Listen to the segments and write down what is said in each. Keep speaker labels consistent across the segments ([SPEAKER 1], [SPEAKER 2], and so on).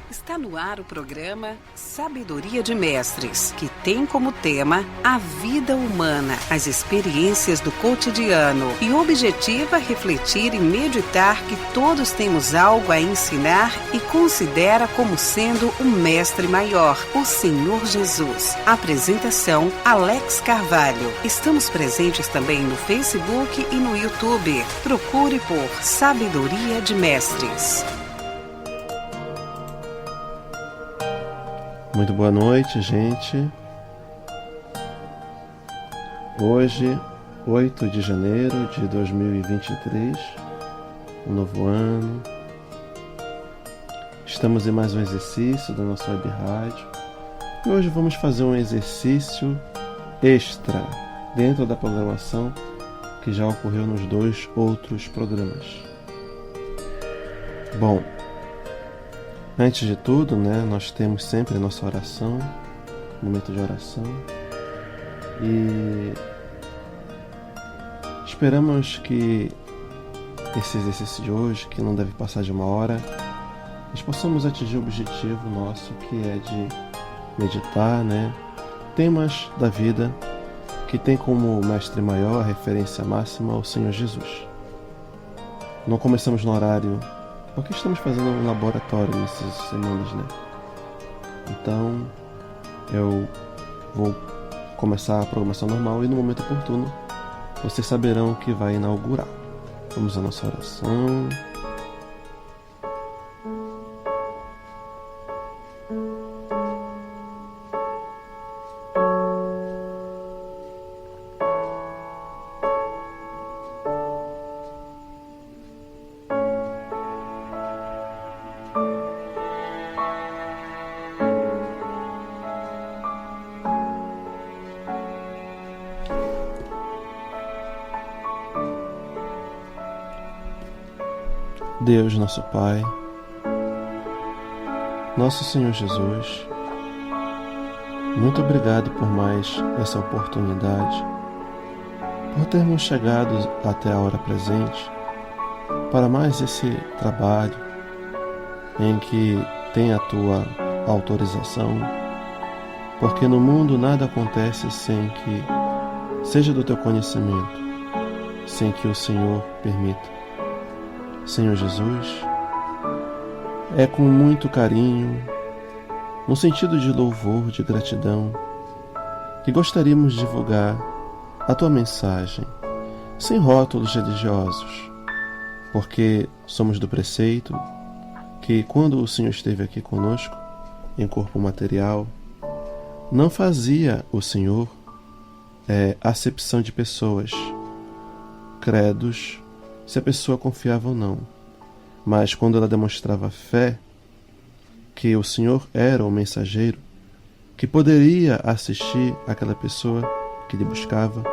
[SPEAKER 1] Está no ar o programa Sabedoria de Mestres, que tem como tema a vida humana, as experiências do cotidiano e objetiva refletir e meditar que todos temos algo a ensinar e considera como sendo o mestre maior, o Senhor Jesus. Apresentação Alex Carvalho. Estamos presentes também no Facebook e no YouTube. Procure por Sabedoria de Mestres.
[SPEAKER 2] Muito boa noite, gente. Hoje, 8 de janeiro de 2023, um novo ano. Estamos em mais um exercício da nossa web rádio. E hoje vamos fazer um exercício extra dentro da programação que já ocorreu nos 2 outros programas. Bom, antes de tudo, nós temos sempre a nossa oração, momento de oração, e esperamos que esse exercício de hoje, que não deve passar de 1 hora, nós possamos atingir o objetivo nosso, que é de meditar, temas da vida que tem como mestre maior, a referência máxima, o Senhor Jesus. Não começamos no horário porque estamos fazendo um laboratório nessas semanas, Então, eu vou começar a programação normal e no momento oportuno vocês saberão que vai inaugurar. Vamos à nossa oração. Deus, nosso Pai, nosso Senhor Jesus, muito obrigado por mais essa oportunidade, por termos chegado até a hora presente para mais esse trabalho em que tem a Tua autorização, porque no mundo nada acontece sem que seja do Teu conhecimento, sem que o Senhor permita. Senhor Jesus, é com muito carinho, no sentido de louvor, de gratidão, que gostaríamos de divulgar a Tua mensagem, sem rótulos religiosos, porque somos do preceito que, quando o Senhor esteve aqui conosco, em corpo material, não fazia o Senhor acepção de pessoas, credos, se a pessoa confiava ou não. Mas quando ela demonstrava fé, que o Senhor era o mensageiro, que poderia assistir aquela pessoa que lhe buscava,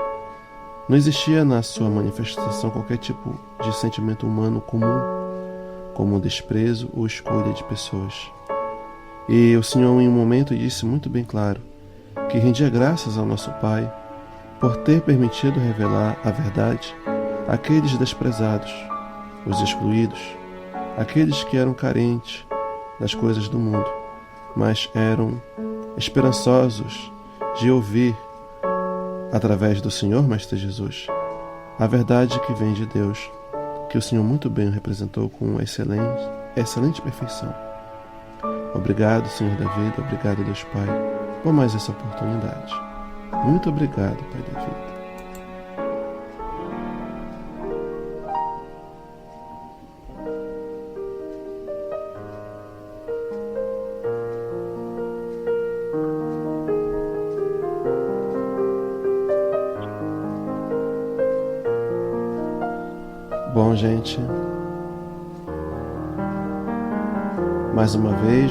[SPEAKER 2] não existia na sua manifestação qualquer tipo de sentimento humano comum, como desprezo ou escolha de pessoas. E o Senhor em um momento disse muito bem claro que rendia graças ao nosso Pai por ter permitido revelar a verdade àqueles desprezados, os excluídos, aqueles que eram carentes das coisas do mundo, mas eram esperançosos de ouvir, através do Senhor Mestre Jesus, a verdade que vem de Deus, que o Senhor muito bem representou com excelente perfeição. Obrigado, Senhor da vida, obrigado, Deus Pai, por mais essa oportunidade. Muito obrigado, Pai da vida. Bom, gente, mais uma vez,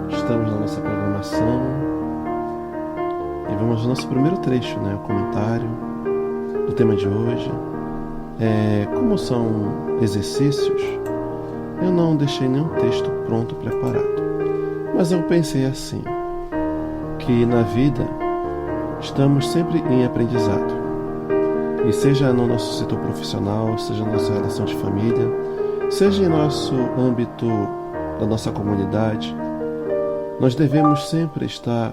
[SPEAKER 2] estamos na nossa programação e vamos ao nosso primeiro trecho, o comentário do tema de hoje. Como são exercícios, eu não deixei nenhum texto pronto, preparado, mas eu pensei assim, que na vida estamos sempre em aprendizado. E seja no nosso setor profissional, seja na nossa relação de família, seja em nosso âmbito da nossa comunidade, nós devemos sempre estar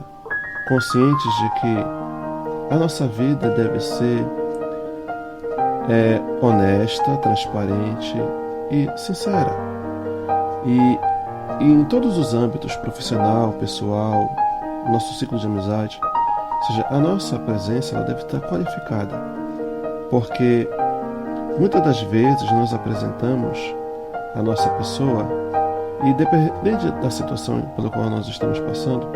[SPEAKER 2] conscientes de que a nossa vida deve ser honesta, transparente e sincera. E em todos os âmbitos, profissional, pessoal, nosso ciclo de amizade, ou seja, a nossa presença ela deve estar qualificada, porque muitas das vezes nós apresentamos a nossa pessoa e dependendo da situação pela qual nós estamos passando,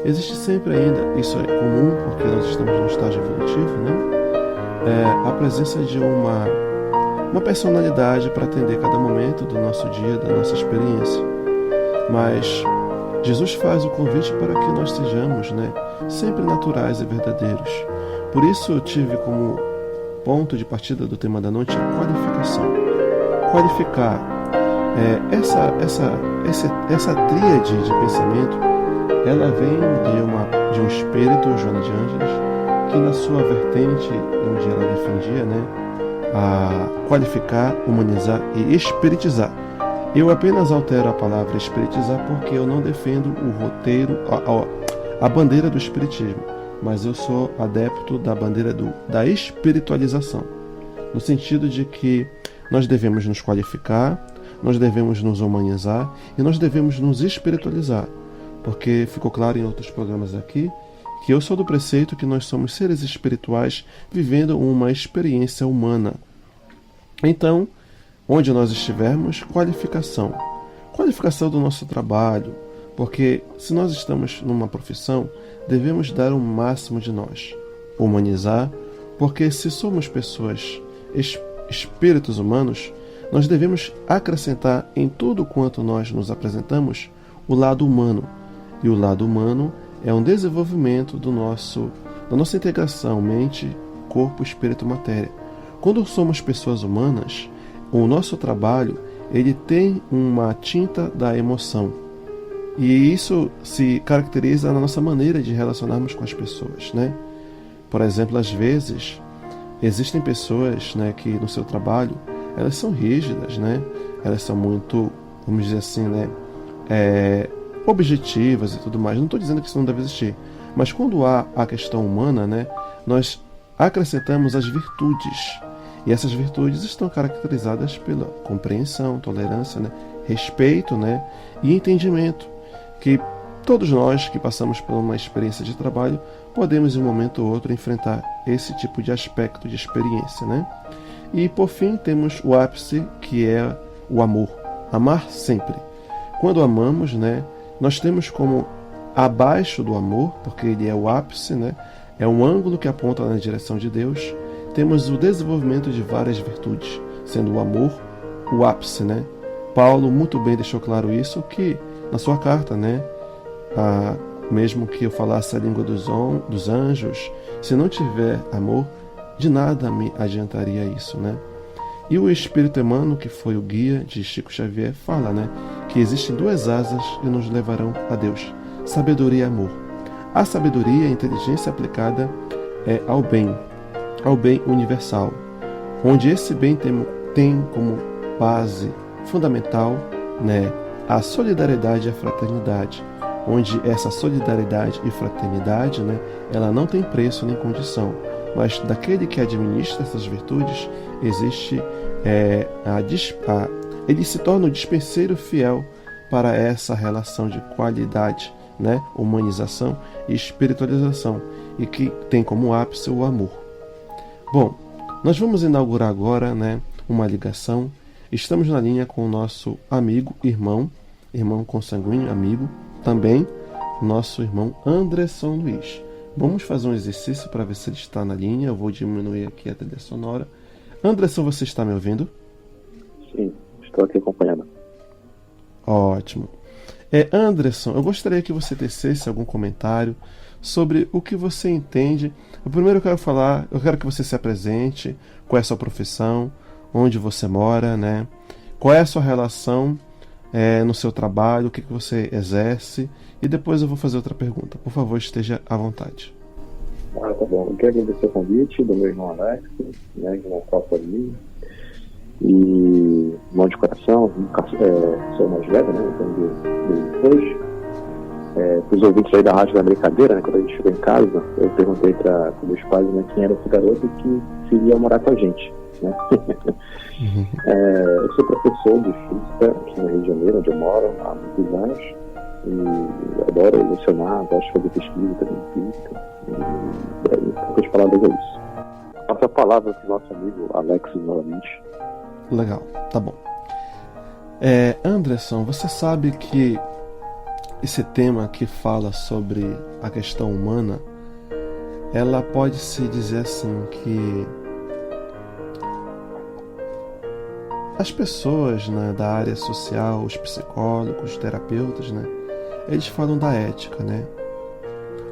[SPEAKER 2] existe sempre ainda, isso é comum porque nós estamos num estágio evolutivo, né? A presença de uma personalidade para atender cada momento do nosso dia, da nossa experiência. Mas Jesus faz o convite para que nós sejamos, né, sempre naturais e verdadeiros. Por isso eu tive como ponto de partida do tema da noite a qualificação. Qualificar essa tríade de pensamento, ela vem de um espírito, Joana de Ângeles, que na sua vertente, onde ela defendia, né, a qualificar, humanizar e espiritizar. Eu apenas altero a palavra espiritizar porque eu não defendo o roteiro, a bandeira do espiritismo, mas eu sou adepto da bandeira da espiritualização, no sentido de que nós devemos nos qualificar, nós devemos nos humanizar e nós devemos nos espiritualizar, porque ficou claro em outros programas aqui que eu sou do preceito que nós somos seres espirituais vivendo uma experiência humana. Então, onde nós estivermos, qualificação. Qualificação do nosso trabalho, porque se nós estamos numa profissão, devemos dar o máximo de nós. Humanizar, porque se somos pessoas, espíritos humanos, nós devemos acrescentar em tudo quanto nós nos apresentamos o lado humano. E o lado humano é um desenvolvimento da nossa integração mente, corpo, espírito, matéria. Quando somos pessoas humanas, o nosso trabalho ele tem uma tinta da emoção. E isso se caracteriza na nossa maneira de relacionarmos com as pessoas, né? Por exemplo, às vezes, existem pessoas, né, que no seu trabalho, elas são rígidas, né? Elas são muito, vamos dizer assim, né, objetivas e tudo mais. Não estou dizendo que isso não deve existir, mas quando há a questão humana, né, nós acrescentamos as virtudes. E essas virtudes estão caracterizadas pela compreensão, tolerância, né, respeito, né, e entendimento, que todos nós que passamos por uma experiência de trabalho podemos em um momento ou outro enfrentar esse tipo de aspecto de experiência, né? E por fim temos o ápice, que é o amor. Amar sempre. Quando amamos, né, nós temos como abaixo do amor, porque ele é o ápice, né, é um ângulo que aponta na direção de Deus, temos o desenvolvimento de várias virtudes, sendo o amor o ápice, né? Paulo muito bem deixou claro isso, que na sua carta, né, mesmo que eu falasse a língua dos anjos, se não tiver amor, de nada me adiantaria isso, né? E o Espírito Emmanuel, que foi o guia de Chico Xavier, fala, né, que existem duas asas que nos levarão a Deus: sabedoria e amor. A sabedoria é a inteligência aplicada ao bem universal, onde esse bem tem como base fundamental, né, a solidariedade e a fraternidade, onde essa solidariedade e fraternidade, né, ela não tem preço nem condição, mas daquele que administra essas virtudes existe ele se torna o dispenseiro fiel para essa relação de qualidade, né, humanização e espiritualização, e que tem como ápice o amor. Bom, nós vamos inaugurar agora, né, uma ligação. Estamos na linha com o nosso amigo, irmão consanguíneo, amigo, também nosso irmão Anderson Luiz. Vamos fazer um exercício para ver se ele está na linha. Eu vou diminuir aqui a trilha sonora. Anderson, você está me ouvindo?
[SPEAKER 3] Sim, estou aqui acompanhando.
[SPEAKER 2] Ótimo. Anderson, eu gostaria que você tecesse algum comentário sobre o que você entende. Primeiro eu quero que você se apresente, qual é a sua profissão, onde você mora, né? Qual é a sua relação no seu trabalho, o que você exerce, e depois eu vou fazer outra pergunta. Por favor, esteja à vontade.
[SPEAKER 3] Tá bom. Eu quero agradecer o convite do meu irmão Alex, né, irmão próprio ali. E mão de coração, sou mais velho, né? Então, depois, para os ouvintes aí da rádio da brincadeira, né? Quando a gente chegou em casa, eu perguntei para meus pais, né, quem era esse garoto que iria morar com a gente, né? Eu sou professor de física aqui no Rio de Janeiro, onde eu moro há muitos anos, e adoro lecionar, gosto de fazer pesquisa também em física, e poucas palavras é isso. Passo a palavra para o nosso amigo Alex novamente.
[SPEAKER 2] Legal, tá bom. Anderson, você sabe que esse tema que fala sobre a questão humana, ela pode-se dizer assim que as pessoas, né, da área social, os psicólogos, os terapeutas, né, eles falam da ética, né?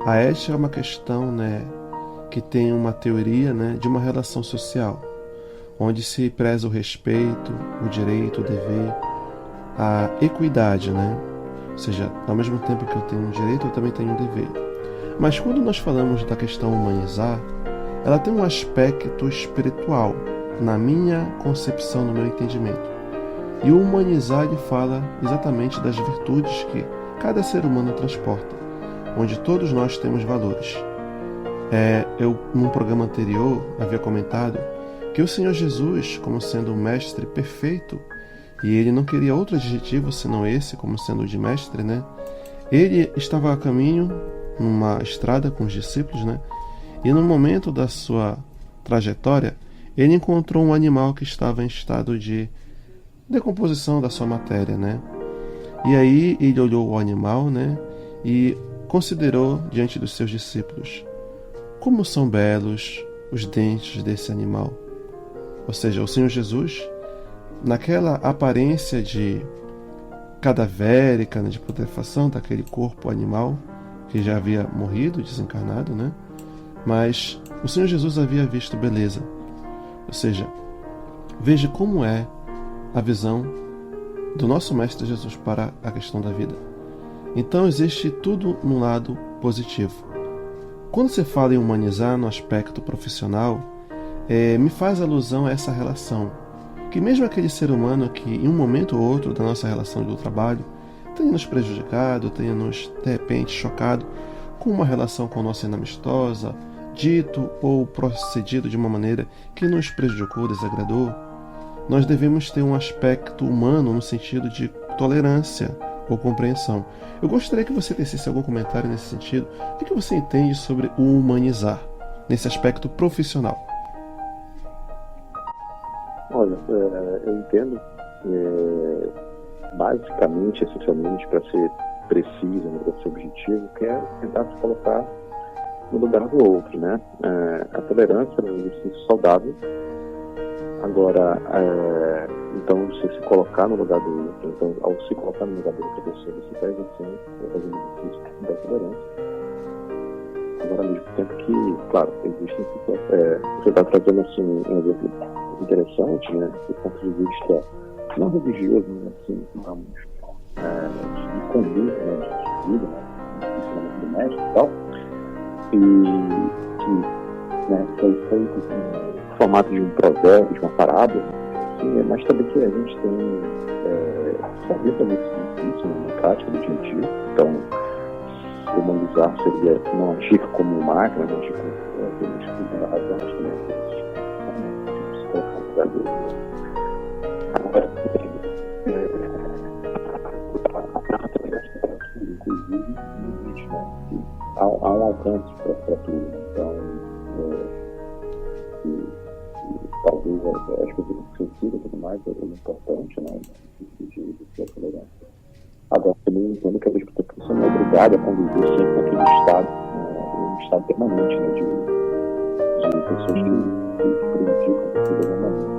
[SPEAKER 2] A ética é uma questão, né, que tem uma teoria, né, de uma relação social, onde se preza o respeito, o direito, o dever, a equidade, né? Ou seja, ao mesmo tempo que eu tenho um direito, eu também tenho um dever. Mas quando nós falamos da questão humanizar, ela tem um aspecto espiritual, na minha concepção, no meu entendimento. E o humanizar, ele fala exatamente das virtudes que cada ser humano transporta, onde todos nós temos valores. Eu, num programa anterior, havia comentado que o Senhor Jesus, como sendo o mestre perfeito, e ele não queria outro adjetivo senão esse, como sendo o de mestre, né? Ele estava a caminho numa estrada com os discípulos, né? E no momento da sua trajetória, ele encontrou um animal que estava em estado de decomposição da sua matéria, né? E aí ele olhou o animal, né? E considerou diante dos seus discípulos: como são belos os dentes desse animal. Ou seja, o Senhor Jesus, naquela aparência de cadavérica, né, de putrefação daquele corpo animal que já havia morrido, desencarnado, né? Mas o Senhor Jesus havia visto beleza. Ou seja, veja como é a visão do nosso Mestre Jesus para a questão da vida. Então existe tudo no lado positivo. Quando se fala em humanizar no aspecto profissional, me faz alusão a essa relação, que mesmo aquele ser humano que em um momento ou outro da nossa relação do trabalho tenha nos prejudicado, tenha nos de repente chocado com uma relação conosco inamistosa, dito ou procedido de uma maneira que nos prejudicou, desagradou, nós devemos ter um aspecto humano no sentido de tolerância ou compreensão. Eu gostaria que você tecesse algum comentário nesse sentido. O que você entende sobre o humanizar nesse aspecto profissional?
[SPEAKER 3] Olha, eu entendo basicamente, essencialmente, para ser preciso, para ser objetivo, que é tentar se colocar no lugar do outro, né? A tolerância é um exercício saudável. Agora, então, você se colocar no lugar do outro, então, ao se colocar no lugar do outro pessoa, você está exercendo, fazendo o exercício da tolerância. Agora, ao mesmo tempo que, claro, existem situações, você está trazendo assim, um exemplo interessante, né, do ponto de vista não religioso, né, assim, vamos, de conduta, né, de vida, né, de ensinamento do mestre e tal, e que, né, foi no formato de um provérbio, de uma parábola, assim, mas também que a gente tem saber fazer isso na prática do dia a dia. Então, humanizar seria não agir como máquina, não agir como apenas da razão, mas também se colocar no lugar do outro. Agora, a prática inclusive, existe, né? Há um alcance para tudo. Então, talvez as coisas sensíveis e tudo mais é importante, né? De tolerância. Agora, também entendo que a você não é obrigado a conviver sempre naquele estado, um estado permanente, né? De pessoas que criticam você de alguma maneira.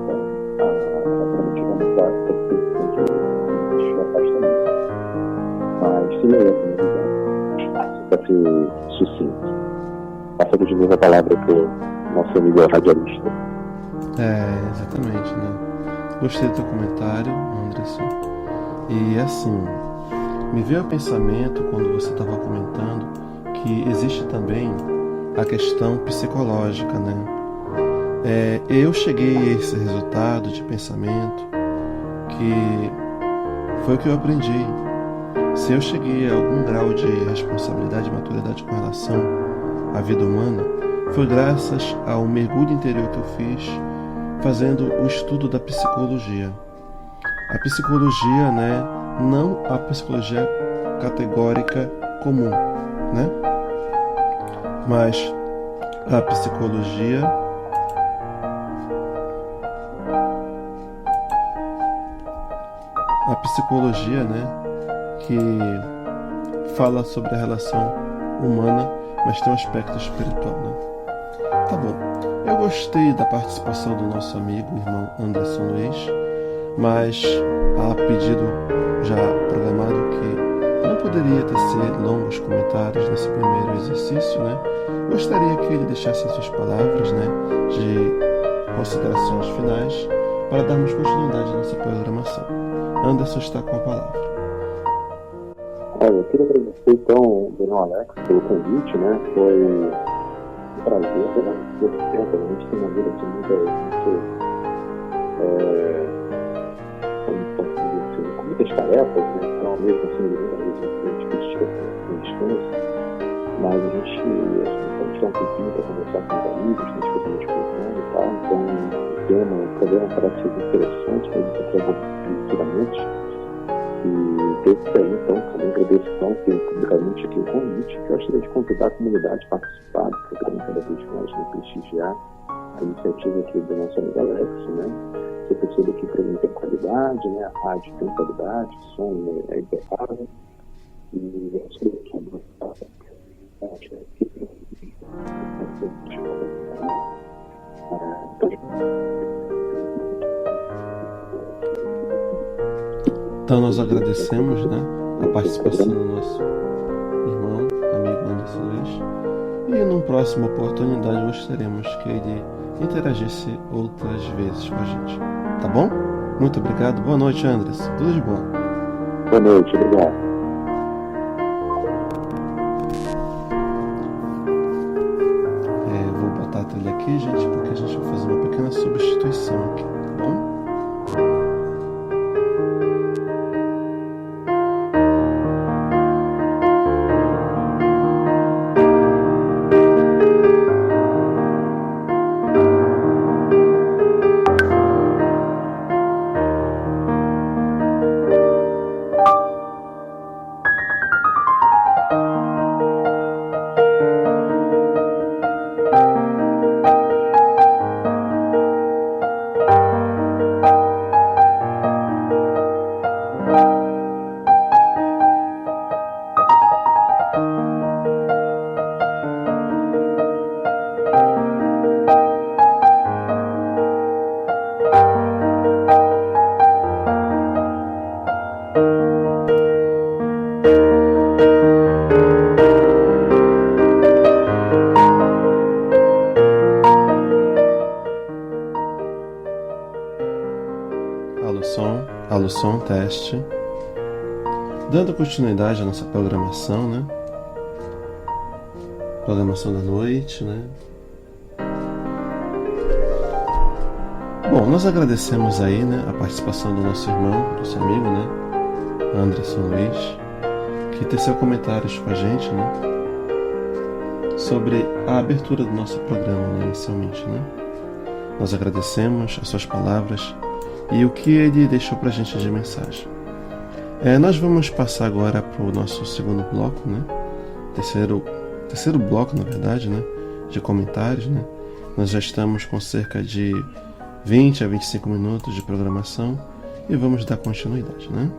[SPEAKER 3] Então, a primitiva amizade tem que existir afastamento. Mas seria essa a minha visão, para ser sucinto. Passando de novo a palavra para o nosso amigo radialista.
[SPEAKER 2] Exatamente, né? Gostei do teu comentário, Anderson. E assim, me veio ao pensamento quando você estava comentando que existe também a questão psicológica, né? Eu cheguei a esse resultado de pensamento que foi o que eu aprendi. Se eu cheguei a algum grau de responsabilidade e maturidade com relação à vida humana, foi graças ao mergulho interior que eu fiz fazendo o estudo da psicologia. A psicologia, né, não a psicologia categórica comum, né? Mas a psicologia né, que fala sobre a relação humana, mas tem um aspecto espiritual, né? Tá bom. Eu gostei da participação do nosso amigo, irmão Anderson Luiz, mas há pedido já programado que não poderia tecer longos comentários nesse primeiro exercício, né? Gostaria que ele deixasse as suas palavras, né, de considerações finais para darmos continuidade à nossa programação. Anderson está com a palavra.
[SPEAKER 3] Eu queria agradecer então, Daniel Alex, pelo convite, né? Foi um prazer, muito tempo, a gente tem uma vida assim, com muitas tarefas, né? Então, mesmo assim, a gente critica com descanso, mas a gente tirar um tempinho para conversar com os amigos, a gente faz uma discussão e tal, então o programa parece interessante, mas a gente trabalha futuramente. E desde aí, então, também agradeço publicamente aqui o convite, que eu gostaria de convidar a comunidade a participar do programa cada vez mais, né, prestigiar a iniciativa aqui do nosso amigo Alex, né? Você percebe que o programa tem qualidade, né? A rádio tem qualidade, o som é impecável, e eu gostaria
[SPEAKER 2] Então nós agradecemos, né, a participação do nosso irmão, amigo Anderson Luiz, e numa próxima oportunidade gostaríamos que ele interagisse outras vezes com a gente. Tá bom? Muito obrigado. Boa noite, Anderson. Tudo de bom.
[SPEAKER 3] Boa noite, obrigado.
[SPEAKER 2] Vou botar a trilha aqui, gente, porque a gente vai fazer uma pequena substituição aqui, tá bom? Alô som, teste. Dando continuidade à nossa programação, né? Programação da noite, né? Bom, nós agradecemos aí, né, a participação do nosso irmão, nosso amigo, né, Anderson Luiz, que teceu comentários com a gente, né, sobre a abertura do nosso programa, né, inicialmente, né. Nós agradecemos as suas palavras e o que ele deixou pra gente de mensagem. Nós vamos passar agora para o nosso segundo bloco, né? Terceiro bloco, na verdade, né? De comentários, né? Nós já estamos com cerca de 20 a 25 minutos de programação e vamos dar continuidade, né?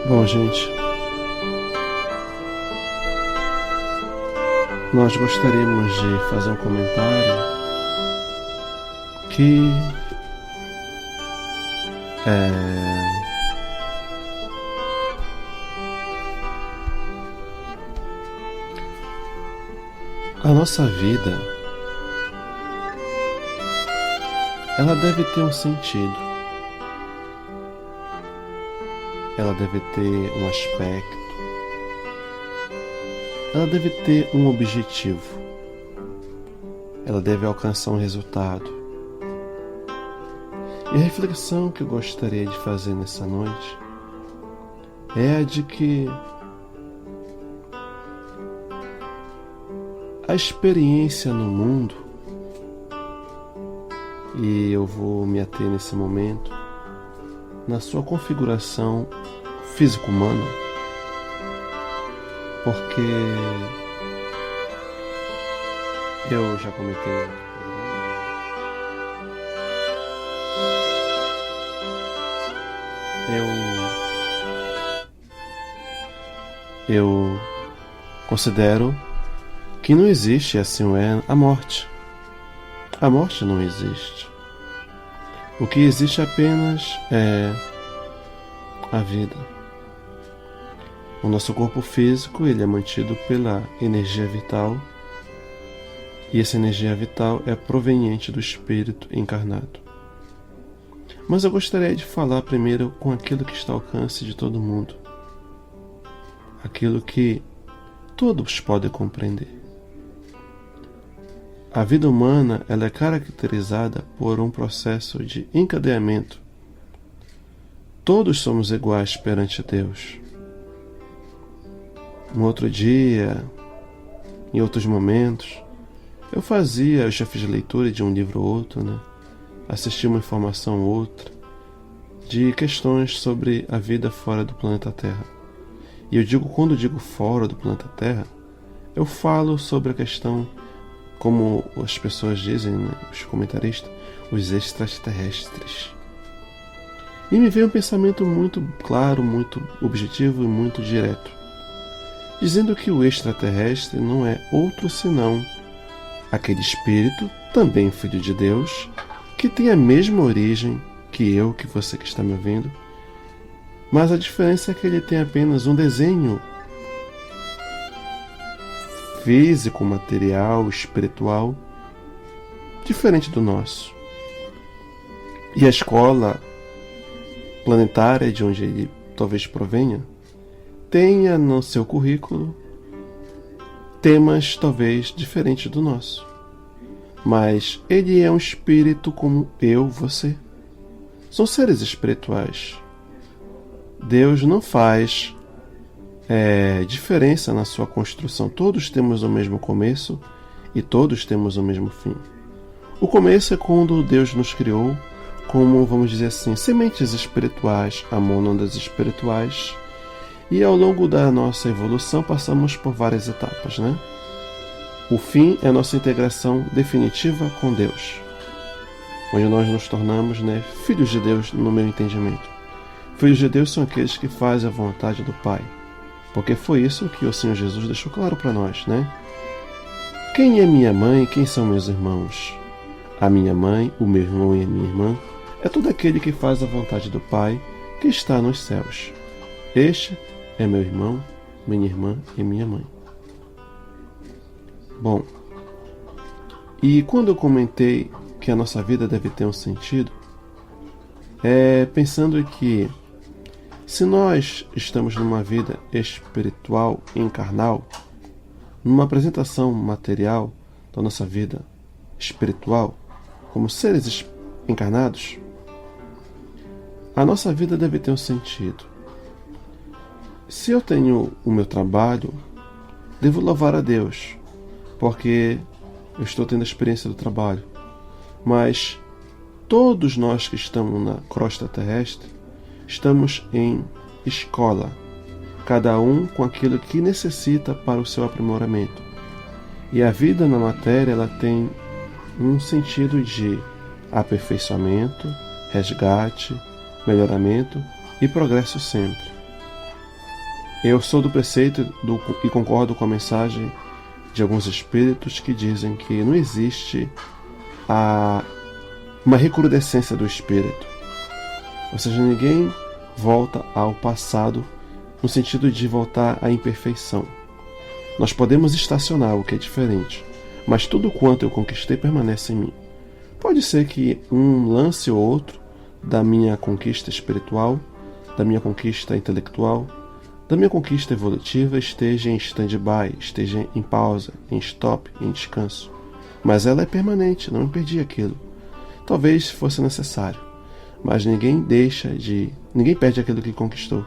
[SPEAKER 2] Bom, gente, nós gostaríamos de fazer um comentário que A nossa vida, ela deve ter um sentido. Ela deve ter um aspecto. Ela deve ter um objetivo. Ela deve alcançar um resultado. E a reflexão que eu gostaria de fazer nessa noite é a de que a experiência no mundo, e eu vou me ater nesse momento na sua configuração físico-humana, porque eu já comentei eu considero que não existe, assim é, a morte. A morte não existe. O que existe apenas é a vida. O nosso corpo físico, ele é mantido pela energia vital, e essa energia vital é proveniente do espírito encarnado. Mas eu gostaria de falar primeiro com aquilo que está ao alcance de todo mundo, aquilo que todos podem compreender. A vida humana, ela é caracterizada por um processo de encadeamento. Todos somos iguais perante Deus. Um outro dia, em outros momentos, eu já fiz leitura de um livro ou outro, né? Assisti uma informação ou outra de questões sobre a vida fora do planeta Terra. E quando eu digo fora do planeta Terra, eu falo sobre a questão, como as pessoas dizem, né, os comentaristas, os extraterrestres. E me veio um pensamento muito claro, muito objetivo e muito direto, dizendo que o extraterrestre não é outro senão aquele espírito, também filho de Deus, que tem a mesma origem que eu, que você que está me ouvindo, mas a diferença é que ele tem apenas um desenho físico, material, espiritual, diferente do nosso. E a escola planetária, de onde ele talvez provenha, tenha no seu currículo temas talvez diferentes do nosso. Mas ele é um espírito como eu, você. São seres espirituais. Deus não faz diferença na sua construção. Todos temos o mesmo começo e todos temos o mesmo fim. O começo é quando Deus nos criou como, vamos dizer assim, sementes espirituais, amônadas espirituais, e ao longo da nossa evolução passamos por várias etapas, né? O fim é a nossa integração definitiva com Deus, onde nós nos tornamos, né, filhos de Deus, no meu entendimento. Filhos de Deus são aqueles que fazem a vontade do Pai, porque foi isso que o Senhor Jesus deixou claro para nós, né? Quem é minha mãe? Quem são meus irmãos? A minha mãe, o meu irmão e a minha irmã é todo aquele que faz a vontade do Pai que está nos céus. Este é meu irmão, minha irmã e minha mãe. Bom, e quando eu comentei que a nossa vida deve ter um sentido, pensando que se nós estamos numa vida espiritual e encarnal, numa apresentação material da nossa vida espiritual, como seres encarnados, a nossa vida deve ter um sentido. Se eu tenho o meu trabalho, devo louvar a Deus, porque eu estou tendo a experiência do trabalho. Mas todos nós que estamos na crosta terrestre estamos em escola, cada um com aquilo que necessita para o seu aprimoramento. E a vida na matéria, ela tem um sentido de aperfeiçoamento, resgate, melhoramento e progresso sempre. Eu sou do preceito e concordo com a mensagem de alguns espíritos que dizem que não existe uma recrudescência do espírito. Ou seja, ninguém volta ao passado no sentido de voltar à imperfeição. Nós podemos estacionar, o que é diferente. mas tudo quanto eu conquistei permanece em mim. Pode ser que um lance ou outro da minha conquista espiritual, da minha conquista intelectual, da minha conquista evolutiva esteja em stand-by, esteja em pausa, em stop, em descanso. Mas ela é permanente, não perdi aquilo. Talvez fosse necessário, mas ninguém perde aquilo que conquistou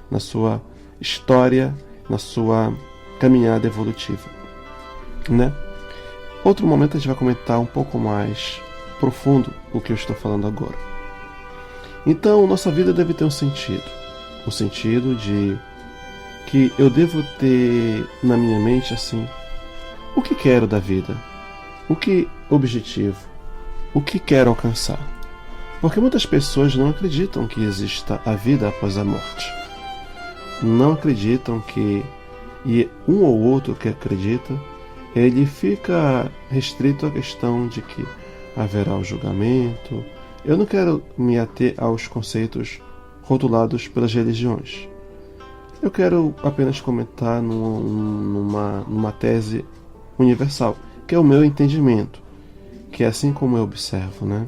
[SPEAKER 2] na sua história, na sua caminhada evolutiva, né? Outro momento a gente vai comentar um pouco mais profundo o que eu estou falando agora. Então, nossa vida deve ter um sentido de que eu devo ter na minha mente assim, o que quero da vida, o que objetivo, o que quero alcançar. Porque muitas pessoas não acreditam que exista a vida após a morte. Não acreditam e um ou outro que acredita, ele fica restrito à questão de que haverá um julgamento. Eu não quero me ater aos conceitos rotulados pelas religiões. Eu quero apenas comentar numa tese universal, que é o meu entendimento, que é assim como eu observo, né?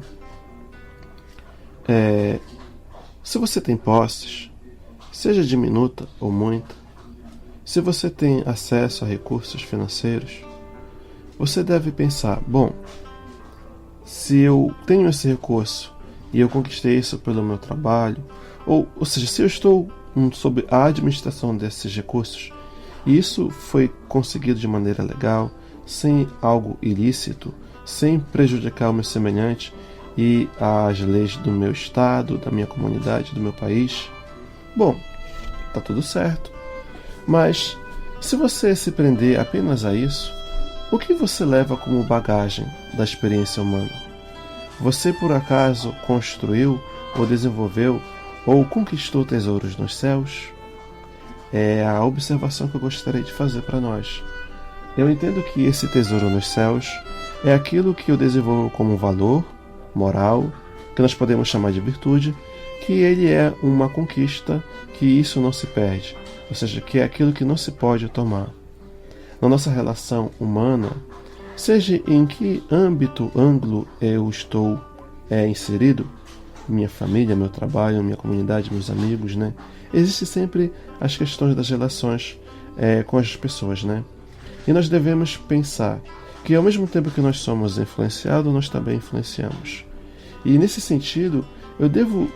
[SPEAKER 2] Se você tem posses, seja diminuta ou muita, se você tem acesso a recursos financeiros, você deve pensar, bom, se eu tenho esse recurso e eu conquistei isso pelo meu trabalho, ou seja, se eu estou sob a administração desses recursos, e isso foi conseguido de maneira legal, sem algo ilícito, sem prejudicar o meu semelhante e as leis do meu estado, da minha comunidade, do meu país, bom, tá tudo certo. Mas se você se prender apenas a isso, o que você leva como bagagem da experiência humana? Você por acaso construiu ou desenvolveu ou conquistou tesouros nos céus? É a observação que eu gostaria de fazer para nós. Eu entendo que esse tesouro nos céus é aquilo que eu desenvolvo como valor moral, que nós podemos chamar de virtude, que ele é uma conquista, que isso não se perde, ou seja, que é aquilo que não se pode tomar. Na nossa relação humana, seja em que ângulo eu estou inserido, minha família, meu trabalho, minha comunidade, meus amigos, né? Existem sempre as questões das relações com as pessoas, né? E nós devemos pensar que ao mesmo tempo que nós somos influenciados, nós também influenciamos. E nesse sentido, eu devo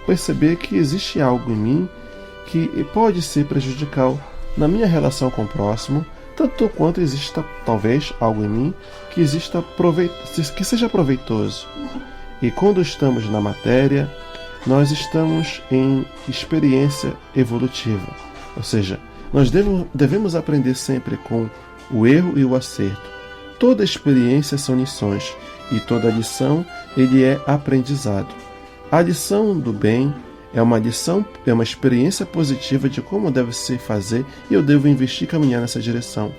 [SPEAKER 2] perceber que existe algo em mim que pode ser prejudicial na minha relação com o próximo, tanto quanto exista talvez algo em mim que seja proveitoso. E quando estamos na matéria, nós estamos em experiência evolutiva, ou seja, nós devemos aprender sempre com o erro e o acerto. Toda experiência são lições, e toda lição ele é aprendizado. A lição do bem é uma lição, é uma experiência positiva de como deve se fazer e eu devo investir e caminhar nessa direção.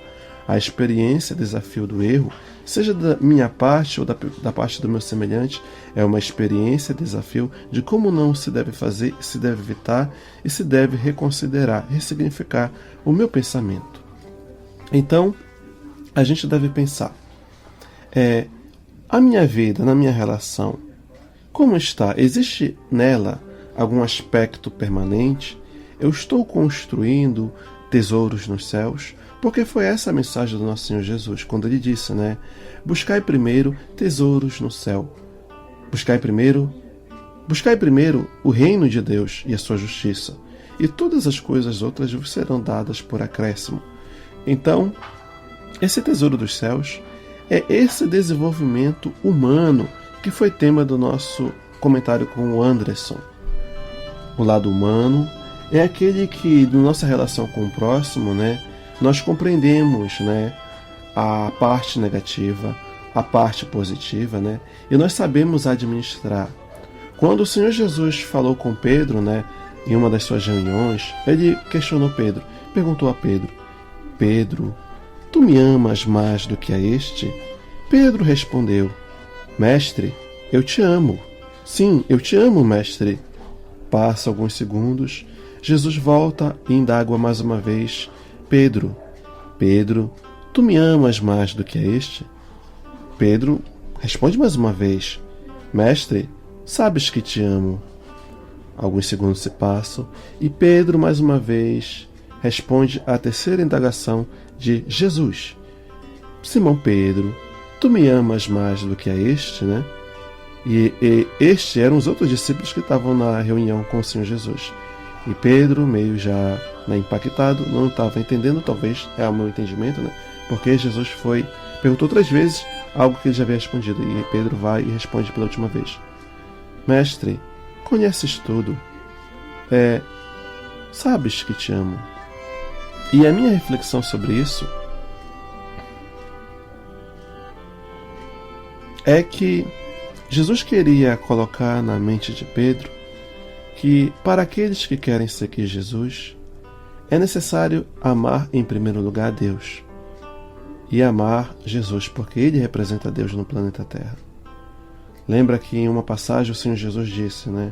[SPEAKER 2] A experiência, desafio do erro, seja da minha parte ou da parte do meu semelhante, é uma experiência, desafio de como não se deve fazer, se deve evitar e se deve reconsiderar, ressignificar o meu pensamento. Então, a gente deve pensar, a minha vida, na minha relação, como está? Existe nela algum aspecto permanente? Eu estou construindo tesouros nos céus? Porque foi essa a mensagem do nosso Senhor Jesus, quando ele disse, né? Buscai primeiro tesouros no céu. Buscai primeiro o reino de Deus e a sua justiça, e todas as coisas outras vos serão dadas por acréscimo. Então, esse tesouro dos céus é esse desenvolvimento humano que foi tema do nosso comentário com o Anderson. O lado humano é aquele que, na nossa relação com o próximo, né, nós compreendemos, né, a parte negativa, a parte positiva, né, e nós sabemos administrar. Quando o Senhor Jesus falou com Pedro, né, em uma das suas reuniões, ele questionou Pedro, perguntou a Pedro, Pedro, tu me amas mais do que a este? Pedro respondeu, mestre, eu te amo. Sim, eu te amo, mestre. Passa alguns segundos, Jesus volta e indaga mais uma vez, Pedro, tu me amas mais do que a este? Pedro responde mais uma vez: Mestre, sabes que te amo. Alguns segundos se passam e Pedro mais uma vez responde à terceira indagação de Jesus: Simão Pedro, tu me amas mais do que a este, né? E este eram os outros discípulos que estavam na reunião com o Senhor Jesus. E Pedro, meio já impactado, não estava entendendo, talvez é o meu entendimento, né? Porque Jesus perguntou 3 vezes algo que ele já havia respondido. E Pedro vai e responde pela última vez: Mestre, conheces tudo. Sabes que te amo. E a minha reflexão sobre isso é que Jesus queria colocar na mente de Pedro que, para aqueles que querem seguir Jesus, é necessário amar em primeiro lugar a Deus e amar Jesus, porque Ele representa Deus no planeta Terra. Lembra que em uma passagem o Senhor Jesus disse, né?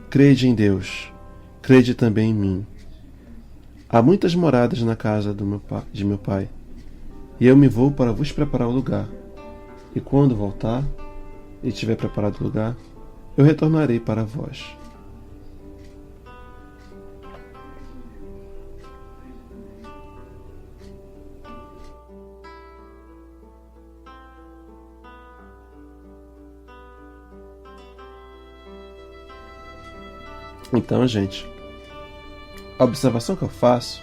[SPEAKER 2] Crede em Deus, crede também em mim. Há muitas moradas na casa de meu Pai, e eu me vou para vos preparar o lugar. E quando voltar e tiver preparado o lugar, eu retornarei para vós. Então, gente, a observação que eu faço,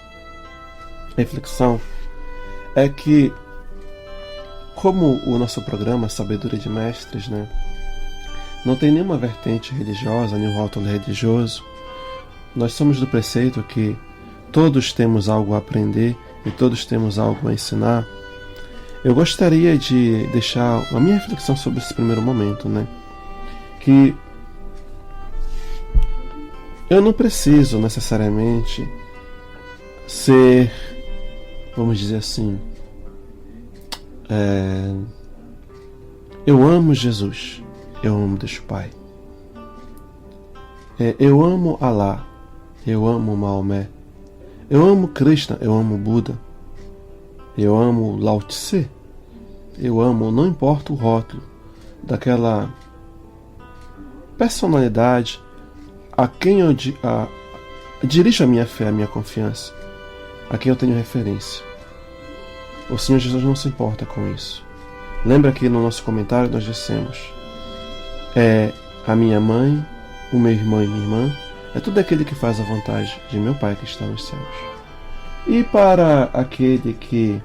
[SPEAKER 2] a reflexão, é que, como o nosso programa Sabedoria de Mestres, né, não tem nenhuma vertente religiosa, nenhum rótulo religioso, nós somos do preceito que todos temos algo a aprender e todos temos algo a ensinar. Eu gostaria de deixar a minha reflexão sobre esse primeiro momento, né, que eu não preciso necessariamente ser, vamos dizer assim, eu amo Jesus, eu amo Deus Pai, eu amo Alá, eu amo Maomé, eu amo Krishna, eu amo Buda, eu amo Lao Tse, eu amo, não importa o rótulo daquela personalidade a quem eu dirijo a minha fé, a minha confiança, a quem eu tenho referência. O Senhor Jesus não se importa com isso. Lembra que no nosso comentário nós dissemos: a minha mãe, o meu irmão e minha irmã, é tudo aquele que faz a vontade de meu Pai que está nos céus. E para aquele que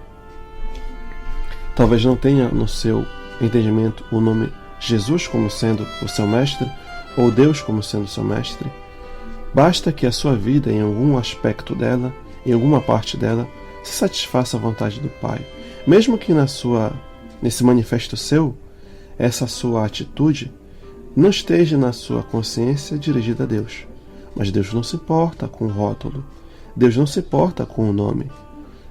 [SPEAKER 2] talvez não tenha no seu entendimento o nome Jesus como sendo o seu mestre, ou Deus como sendo seu mestre, basta que a sua vida, em algum aspecto dela, em alguma parte dela, se satisfaça a vontade do Pai. Mesmo que nesse manifesto seu, essa sua atitude não esteja na sua consciência dirigida a Deus. Mas Deus não se importa com o rótulo. Deus não se importa com o nome.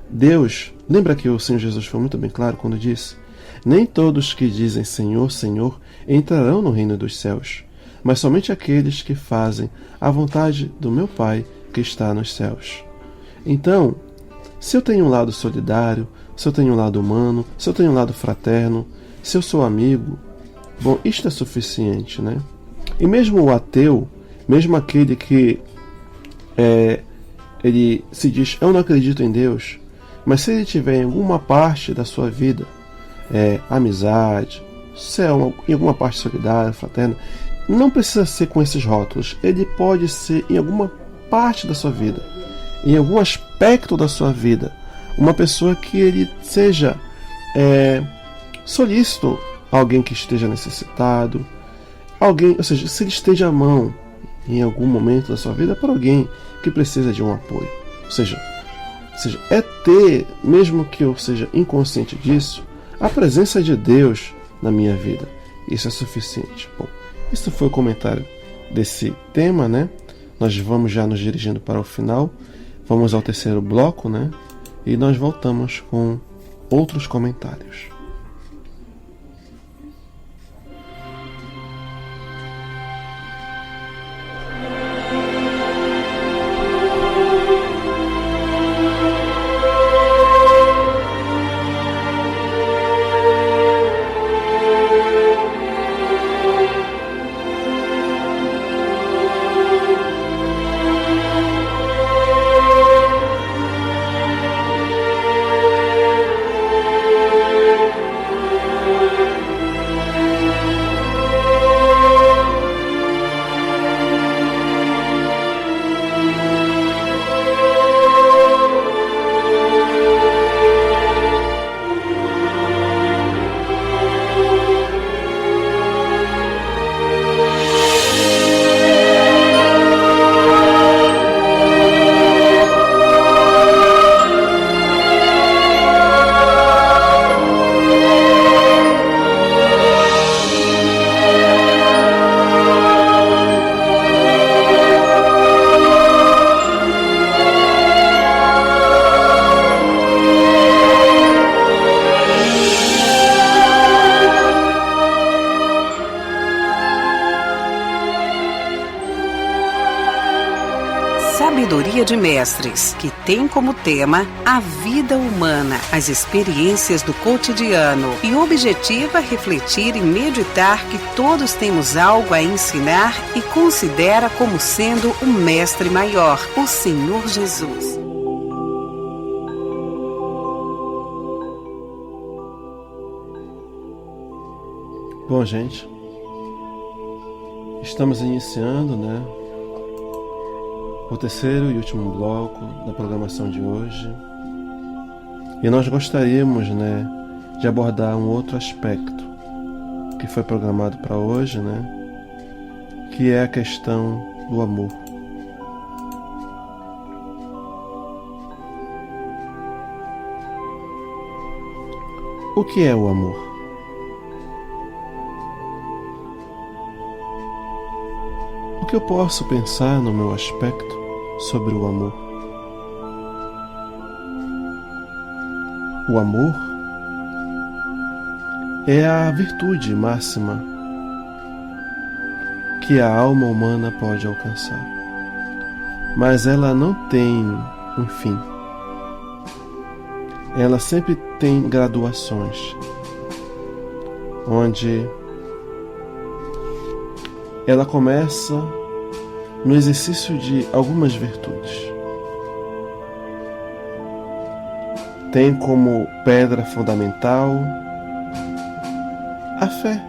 [SPEAKER 2] Deus, lembra que o Senhor Jesus foi muito bem claro quando disse: nem todos que dizem Senhor, Senhor, entrarão no reino dos céus, mas somente aqueles que fazem a vontade do meu Pai que está nos céus. Então, se eu tenho um lado solidário, se eu tenho um lado humano, se eu tenho um lado fraterno, se eu sou amigo, bom, isto é suficiente, né? E mesmo o ateu, mesmo aquele que ele se diz, eu não acredito em Deus, mas se ele tiver em alguma parte da sua vida amizade, se é em alguma parte solidária, fraterna, não precisa ser com esses rótulos. Ele pode ser em alguma parte da sua vida, em algum aspecto da sua vida, uma pessoa que ele seja solícito a alguém que esteja necessitado, alguém, ou seja, se ele esteja à mão em algum momento da sua vida para alguém que precisa de um apoio. Ou seja, é ter, mesmo que eu seja inconsciente disso, a presença de Deus na minha vida. Isso é suficiente. Bom, esse foi o comentário desse tema, né? Nós vamos já nos dirigindo para o final. Vamos ao terceiro bloco, né? E nós voltamos com outros comentários.
[SPEAKER 1] Sabedoria de Mestres, que tem como tema a vida humana, as experiências do cotidiano e objetiva refletir e meditar que todos temos algo a ensinar e considera como sendo o Mestre Maior, o Senhor Jesus.
[SPEAKER 2] Bom, gente, estamos iniciando, o terceiro e último bloco da programação de hoje. E nós gostaríamos, de abordar um outro aspecto que foi programado para hoje, que é a questão do amor. O que é o amor? O que eu posso pensar no meu aspecto sobre o amor? O amor é a virtude máxima que a alma humana pode alcançar, mas ela não tem um fim. Ela sempre tem graduações, onde ela começa no exercício de algumas virtudes. Tem como pedra fundamental a fé.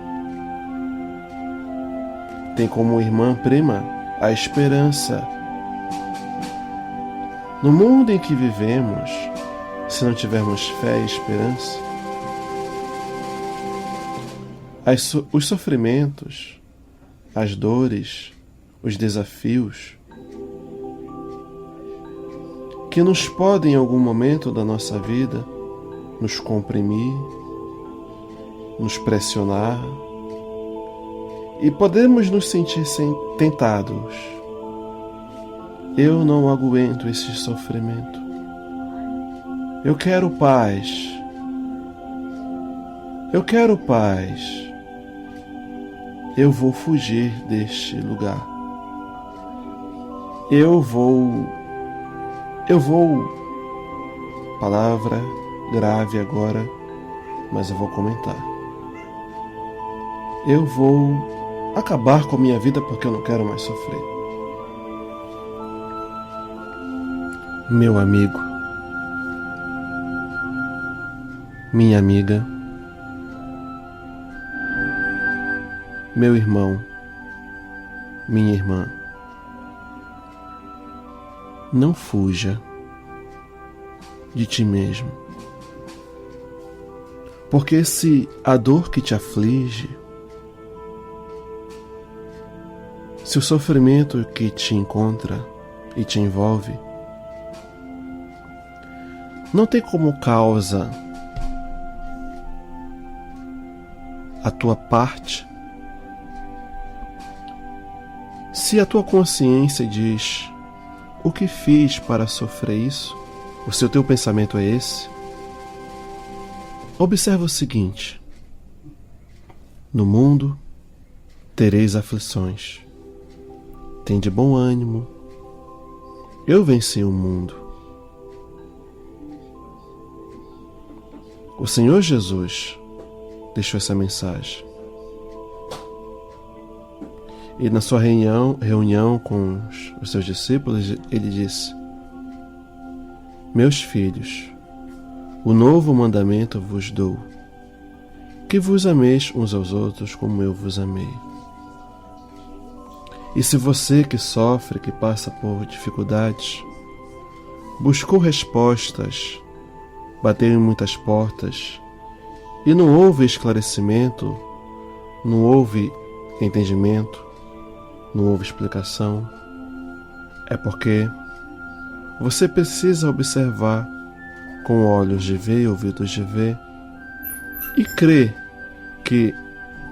[SPEAKER 2] Tem como irmã prima a esperança. No mundo em que vivemos, se não tivermos fé e esperança, os sofrimentos, as dores, os desafios que nos podem em algum momento da nossa vida nos comprimir, nos pressionar e podemos nos sentir tentados. Eu não aguento esse sofrimento. Eu quero paz. Eu quero paz. Eu vou fugir deste lugar. Eu vou. Palavra grave agora, mas eu vou comentar. Eu vou acabar com a minha vida porque eu não quero mais sofrer. Meu amigo, minha amiga, meu irmão, minha irmã, não fuja de ti mesmo, porque se a dor que te aflige, se o sofrimento que te encontra e te envolve não tem como causa a tua parte, se a tua consciência diz: o que fiz para sofrer isso? Se o teu pensamento é esse, observa o seguinte: no mundo tereis aflições. Tende bom ânimo. Eu venci o mundo. O Senhor Jesus deixou essa mensagem. E na sua reunião com os seus discípulos, ele disse: meus filhos, o novo mandamento vos dou, que vos ameis uns aos outros como eu vos amei. E se você que sofre, que passa por dificuldades, buscou respostas, bateu em muitas portas, e não houve esclarecimento, não houve entendimento, não houve explicação, é porque você precisa observar com olhos de ver e ouvidos de ver e crer que,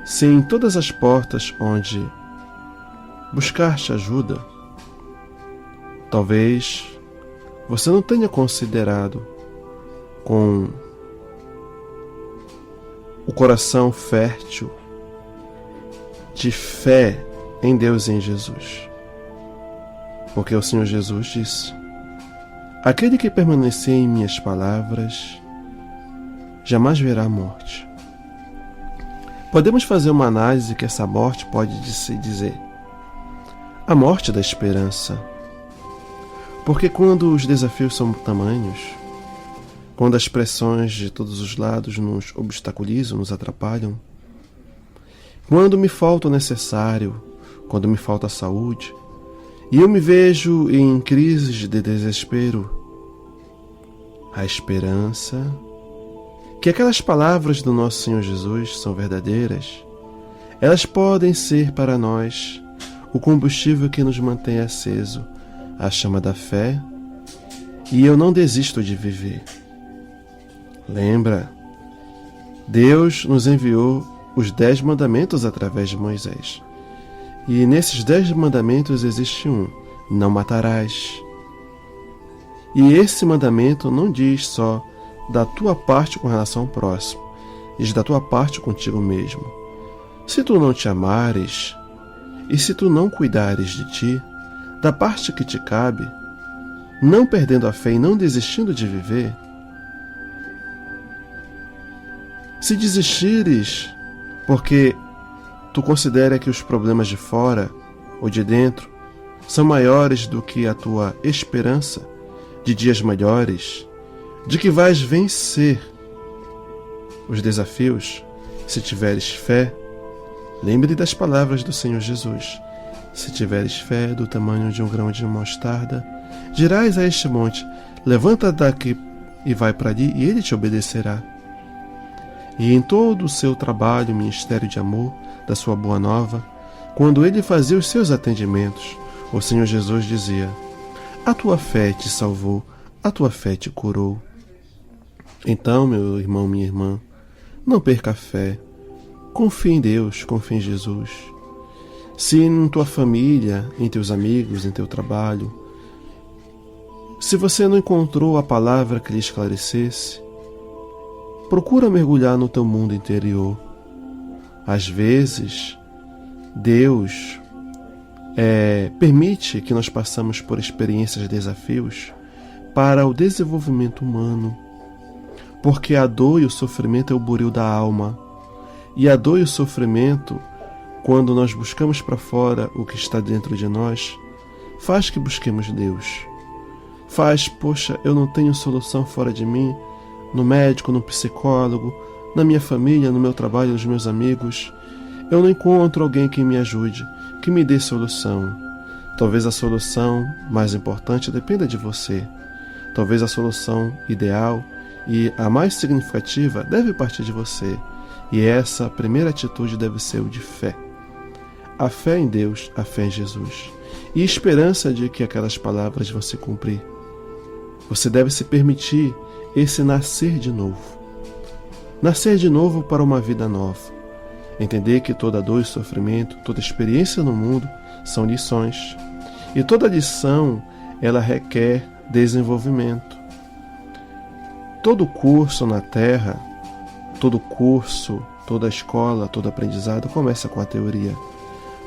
[SPEAKER 2] se em todas as portas onde buscaste ajuda, talvez você não tenha considerado com o coração fértil de fé em Deus e em Jesus. Porque o Senhor Jesus disse: Aquele que permanecer em minhas palavras jamais verá a morte. Podemos fazer uma análise que essa morte pode se dizer a morte da esperança. Porque quando os desafios são tamanhos, quando as pressões de todos os lados nos obstaculizam, nos atrapalham, quando me falta o necessário, quando me falta a saúde, e eu me vejo em crises de desespero, a esperança, que aquelas palavras do nosso Senhor Jesus são verdadeiras, elas podem ser para nós o combustível que nos mantém aceso à chama da fé, e eu não desisto de viver. Lembra, Deus nos enviou os 10 mandamentos através de Moisés. E nesses 10 mandamentos existe um: não matarás. E esse mandamento não diz só da tua parte com relação ao próximo, diz da tua parte contigo mesmo. Se tu não te amares, e se tu não cuidares de ti, da parte que te cabe, não perdendo a fé e não desistindo de viver, se desistires porque tu considera que os problemas de fora ou de dentro são maiores do que a tua esperança de dias melhores, de que vais vencer os desafios, se tiveres fé, lembre das palavras do Senhor Jesus: se tiveres fé do tamanho de um grão de mostarda, dirás a este monte: levanta daqui e vai para ali, e ele te obedecerá. E em todo o seu trabalho, ministério de amor, da sua boa nova, quando ele fazia os seus atendimentos, o Senhor Jesus dizia: a tua fé te salvou, a tua fé te curou. Então, meu irmão, minha irmã, não perca a fé. Confie em Deus, confie em Jesus. Se em tua família, em teus amigos, em teu trabalho, se você não encontrou a palavra que lhe esclarecesse, procura mergulhar no teu mundo interior. Às vezes, Deus permite que nós passemos por experiências e desafios para o desenvolvimento humano, porque a dor e o sofrimento é o buril da alma, e a dor e o sofrimento, quando nós buscamos para fora o que está dentro de nós, faz que busquemos Deus. Faz, poxa, eu não tenho solução fora de mim, no médico, no psicólogo, na minha família, no meu trabalho, nos meus amigos. Eu não encontro alguém que me ajude, que me dê solução. Talvez a solução mais importante dependa de você. Talvez a solução ideal e a mais significativa deve partir de você. E essa primeira atitude deve ser o de fé. A fé em Deus, a fé em Jesus. E esperança de que aquelas palavras vão se cumprir. Você deve se permitir esse nascer de novo. Nascer de novo para uma vida nova. Entender que toda dor e sofrimento, toda experiência no mundo são lições. E toda lição, ela requer desenvolvimento. Todo curso na Terra, todo curso, toda escola, todo aprendizado começa com a teoria.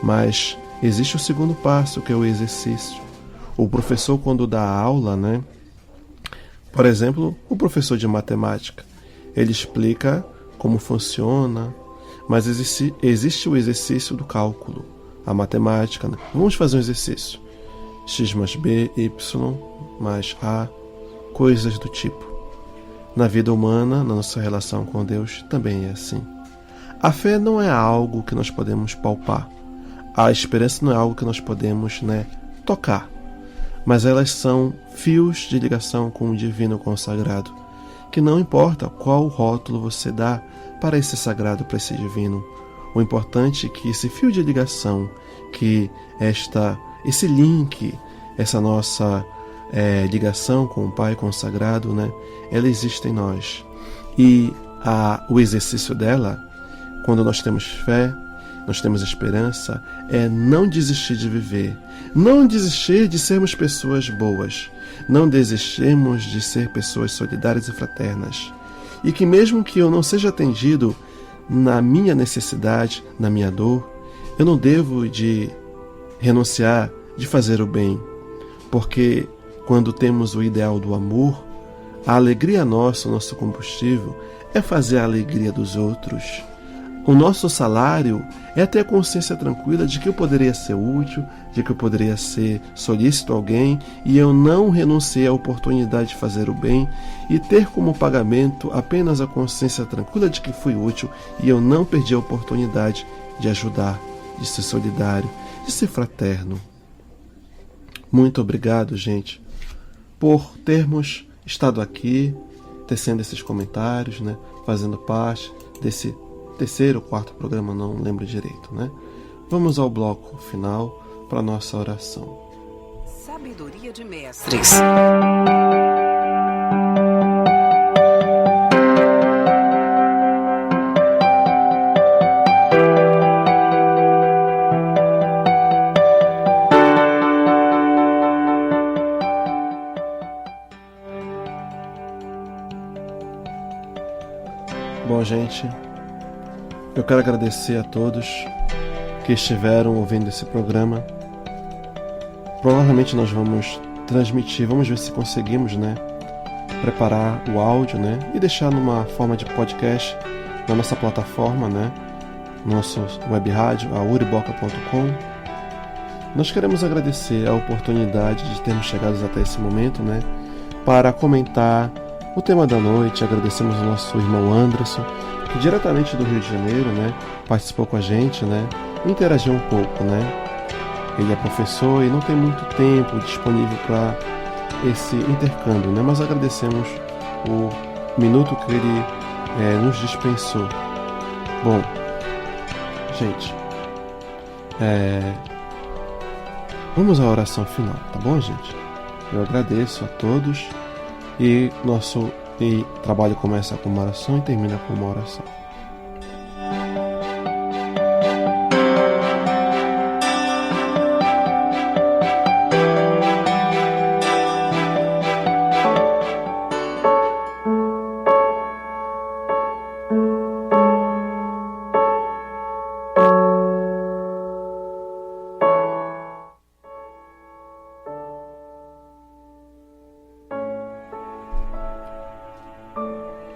[SPEAKER 2] Mas existe o segundo passo, que é o exercício. O professor, quando dá aula, por exemplo, o professor de matemática, ele explica como funciona, mas existe o exercício do cálculo, a matemática. Vamos fazer um exercício. X mais B, Y mais A, coisas do tipo. Na vida humana, na nossa relação com Deus, também é assim. A fé não é algo que nós podemos palpar. A esperança não é algo que nós podemos tocar. Mas elas são fios de ligação com o divino, com o sagrado, que não importa qual rótulo você dá para esse sagrado, para esse divino. O importante é que esse fio de ligação, que esse link, essa nossa ligação com o Pai, com o sagrado, ela existe em nós. E o exercício dela, quando nós temos fé, nós temos esperança, é não desistir de viver, não desistir de sermos pessoas boas, não desistirmos de ser pessoas solidárias e fraternas. E que mesmo que eu não seja atendido na minha necessidade, na minha dor, eu não devo de renunciar de fazer o bem, porque quando temos o ideal do amor, a alegria nossa, o nosso combustível, é fazer a alegria dos outros. O nosso salário é ter a consciência tranquila de que eu poderia ser útil, de que eu poderia ser solícito a alguém e eu não renunciei à oportunidade de fazer o bem e ter como pagamento apenas a consciência tranquila de que fui útil e eu não perdi a oportunidade de ajudar, de ser solidário, de ser fraterno. Muito obrigado, gente, por termos estado aqui, tecendo esses comentários, né, fazendo parte desse terceiro ou quarto programa, não lembro direito, né? Vamos ao bloco final para nossa oração.
[SPEAKER 1] Sabedoria de Mestres.
[SPEAKER 2] Bom, gente, eu quero agradecer a todos que estiveram ouvindo esse programa. Provavelmente nós vamos transmitir, vamos ver se conseguimos, né, preparar o áudio, né, e deixar numa forma de podcast na nossa plataforma, né, nosso web rádio, a uriboca.com. Nós queremos agradecer a oportunidade de termos chegado até esse momento, né, para comentar o tema da noite. Agradecemos ao nosso irmão Anderson, que diretamente do Rio de Janeiro, né, participou com a gente, né, e interagiu um pouco, né. Ele é professor e não tem muito tempo disponível para esse intercâmbio, né, mas agradecemos o minuto que ele nos dispensou. Bom, gente, vamos à oração final, tá bom, gente? Eu agradeço a todos e nosso trabalho começa com uma oração e termina com uma oração.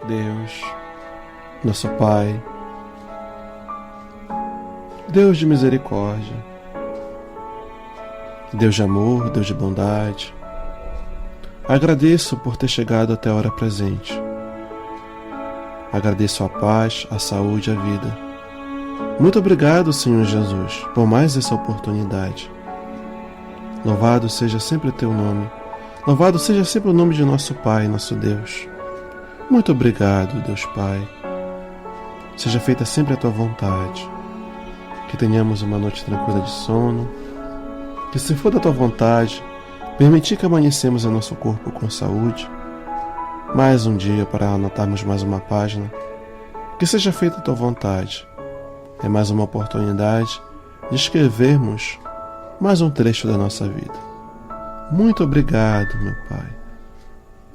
[SPEAKER 2] Deus, nosso Pai, Deus de misericórdia, Deus de amor, Deus de bondade, agradeço por ter chegado até a hora presente. Agradeço a paz, a saúde e a vida. Muito obrigado, Senhor Jesus, por mais essa oportunidade. Louvado seja sempre o teu nome. Louvado seja sempre o nome de nosso Pai, nosso Deus. Muito obrigado, Deus Pai. Seja feita sempre a tua vontade. Que tenhamos uma noite tranquila de sono. Que, se for da tua vontade, permitir que amanhecemos em nosso corpo com saúde. Mais um dia para anotarmos mais uma página. Que seja feita a tua vontade. É mais uma oportunidade de escrevermos mais um trecho da nossa vida. Muito obrigado, meu Pai.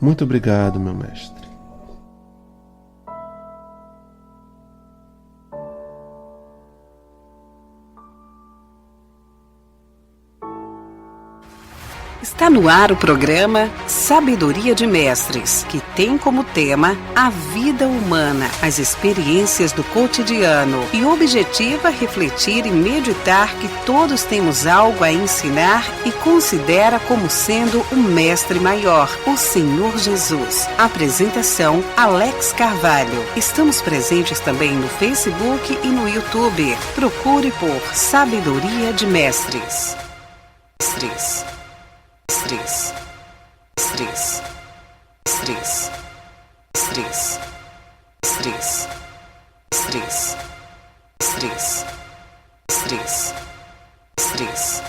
[SPEAKER 2] Muito obrigado, meu Mestre.
[SPEAKER 1] Está no ar o programa Sabedoria de Mestres, que tem como tema a vida humana, as experiências do cotidiano e objetiva refletir e meditar que todos temos algo a ensinar e considera como sendo o mestre maior, o Senhor Jesus. Apresentação Alex Carvalho. Estamos presentes também no Facebook e no YouTube. Procure por Sabedoria de Mestres. Mestres. Mestres, mestres, mestres, mestres, mestres, mestres, mestres, mestres, mestres.